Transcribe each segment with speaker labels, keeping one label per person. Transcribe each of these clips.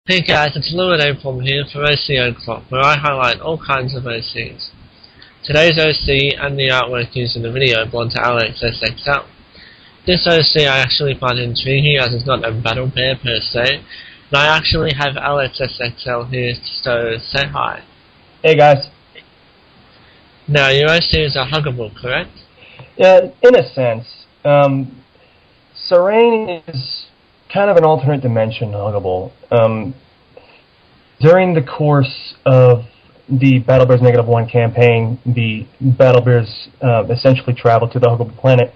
Speaker 1: Hey guys, it's Lured Aipom here for OC O'Clock, where I highlight all kinds of OCs. Today's OC and the artwork used in the video belong to LXSXL. This OC I actually find intriguing as it's not a battle pair per se, and I actually have LXSXL here, so say hi.
Speaker 2: Hey guys.
Speaker 1: Now your OCs are huggable, correct?
Speaker 2: Yeah, in a sense. Cerain is kind of an alternate dimension huggable. During the course of the Battle Bears -1 campaign, the Battle Bears essentially travel to the huggable planet.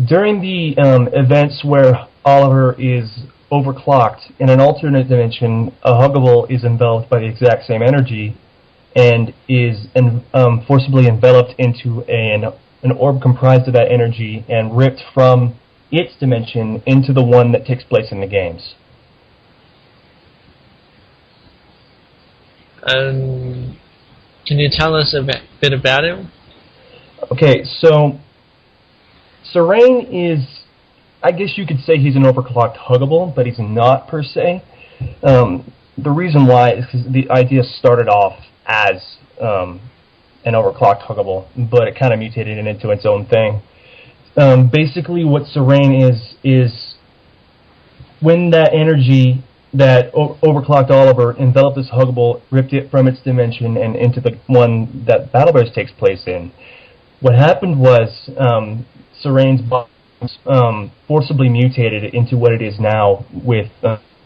Speaker 2: During the events where Oliver is overclocked, in an alternate dimension, a huggable is enveloped by the exact same energy and is forcibly enveloped into an orb comprised of that energy and ripped from its dimension into the one that takes place in the games.
Speaker 1: Can you tell us a bit about him?
Speaker 2: Okay, so Cerain is, I guess you could say he's an overclocked huggable, but he's not per se. The reason why is because the idea started off as an overclocked huggable, but it kind of mutated into its own thing. Basically, what Cerain is when that energy that overclocked Oliver enveloped this huggable, ripped it from its dimension and into the one that Battle Bears takes place in. What happened was Cerain's body forcibly mutated into what it is now, with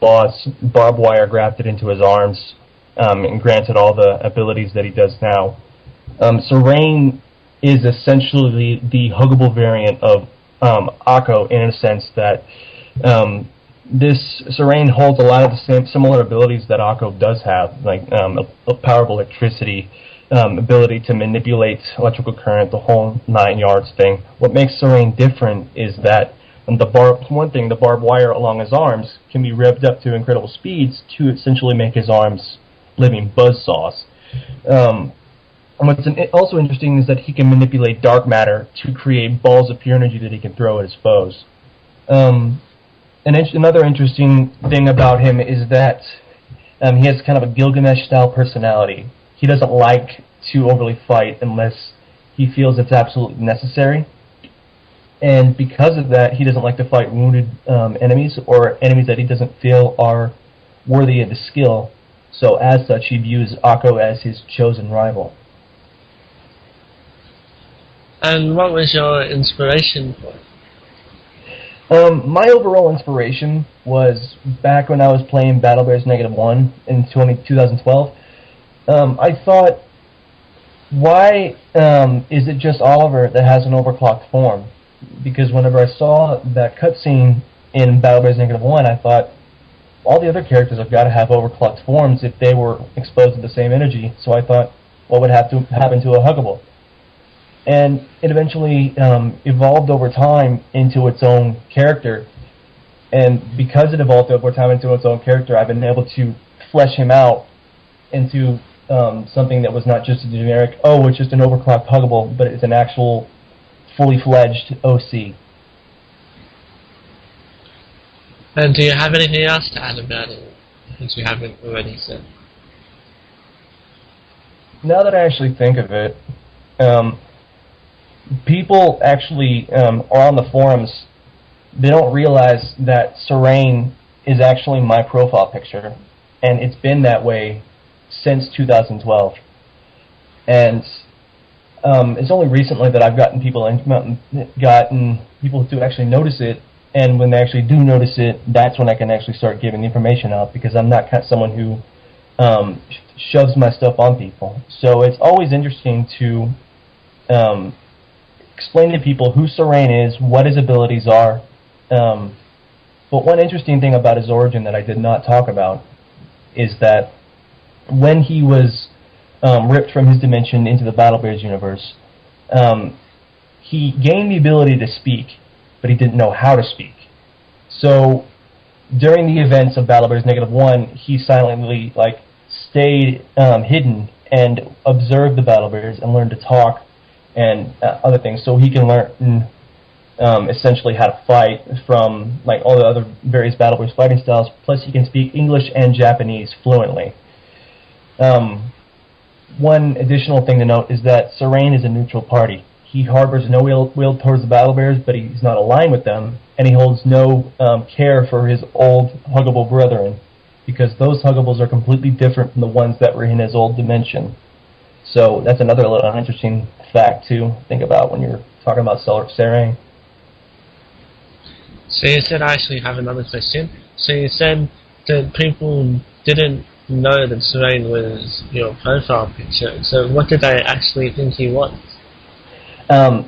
Speaker 2: barbed wire grafted into his arms, and granted all the abilities that he does now. Cerain is essentially the huggable variant of Akko, in a sense that this Cerain holds a lot of the similar abilities that Akko does have, like a power of electricity, ability to manipulate electrical current, the whole 9 yards thing. What makes Cerain different is that the barbed wire along his arms can be revved up to incredible speeds to essentially make his arms living buzzsaws. What's also interesting is that he can manipulate dark matter to create balls of pure energy that he can throw at his foes. Another interesting thing about him is that he has kind of a Gilgamesh-style personality. He doesn't like to overly fight unless he feels it's absolutely necessary. And because of that, he doesn't like to fight wounded enemies or enemies that he doesn't feel are worthy of his skill. So as such, he views Akko as his chosen rival.
Speaker 1: And what was your inspiration for it?
Speaker 2: My overall inspiration was back when I was playing Battle Bears -1 in 2012. I thought, why is it just Oliver that has an overclocked form? Because whenever I saw that cutscene in Battle Bears -1, I thought, all the other characters have got to have overclocked forms if they were exposed to the same energy. So I thought, what would have to happen to a huggable? And it eventually evolved over time into its own character. And because it evolved over time into its own character, I've been able to flesh him out into something that was not just a generic, oh, it's just an overclocked huggable, but it's an actual fully fledged OC.
Speaker 1: And do you have anything else to add about it, since you haven't already said?
Speaker 2: Now that I actually think of it, people actually are on the forums, they don't realize that Cerain is actually my profile picture, and it's been that way since 2012. And it's only recently that I've gotten people to actually notice it, and when they actually do notice it, that's when I can actually start giving the information out, because I'm not someone who shoves my stuff on people. So it's always interesting to explain to people who Cerain is, what his abilities are. But one interesting thing about his origin that I did not talk about is that when he was ripped from his dimension into the Battle Bears universe, he gained the ability to speak, but he didn't know how to speak. So during the events of Battle Bears -1, he silently stayed hidden and observed the Battle Bears and learned to talk and other things, so he can learn essentially how to fight from like all the other various Battle Boys fighting styles. Plus, he can speak English and Japanese fluently. One additional thing to note is that Cerain is a neutral party. He harbors no ill will towards the Battle Bears, but he's not aligned with them, and he holds no care for his old Huggable brethren, because those Huggables are completely different from the ones that were in his old dimension. So that's another little interesting fact to think about when you're talking about Cerain.
Speaker 1: So you said I actually have another question. So you said that people didn't know that Cerain was your profile picture. So what did they actually think he was?
Speaker 2: Yeah,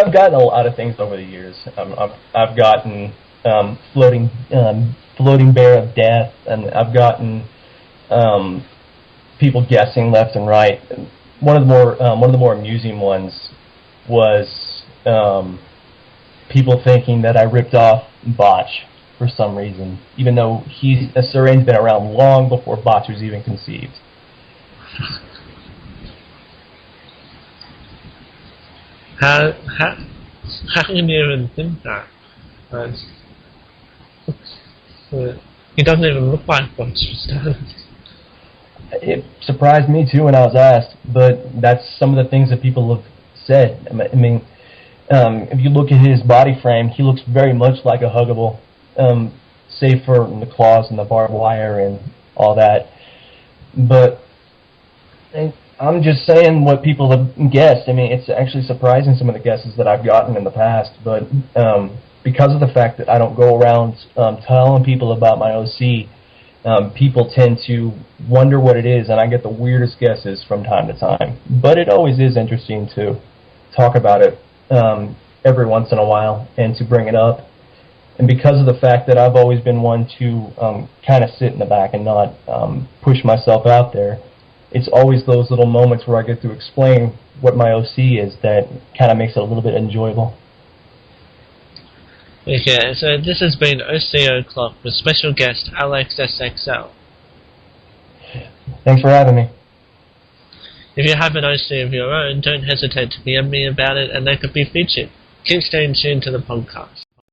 Speaker 2: I've gotten a lot of things over the years. I've gotten floating bear of death, and I've gotten people guessing left and right. One of the more amusing ones was people thinking that I ripped off Botch for some reason, even though Cerain's been around long before Botch was even conceived.
Speaker 1: How can you even think that? He doesn't even look like Botch.
Speaker 2: It surprised me too when I was asked, but that's some of the things that people have said. I mean, if you look at his body frame, he looks very much like a Huggable, save for the claws and the barbed wire and all that. But I'm just saying what people have guessed. I mean, it's actually surprising some of the guesses that I've gotten in the past, but because of the fact that I don't go around telling people about my OC, people tend to wonder what it is, and I get the weirdest guesses from time to time. But it always is interesting to talk about it every once in a while and to bring it up. And because of the fact that I've always been one to kind of sit in the back and not push myself out there, it's always those little moments where I get to explain what my OC is that kind of makes it a little bit enjoyable.
Speaker 1: Okay, so this has been OC O'Clock with special guest LXSXL.
Speaker 2: Thanks for having me.
Speaker 1: If you have an OC of your own, don't hesitate to PM me about it and they could be featured. Keep staying tuned to the podcast.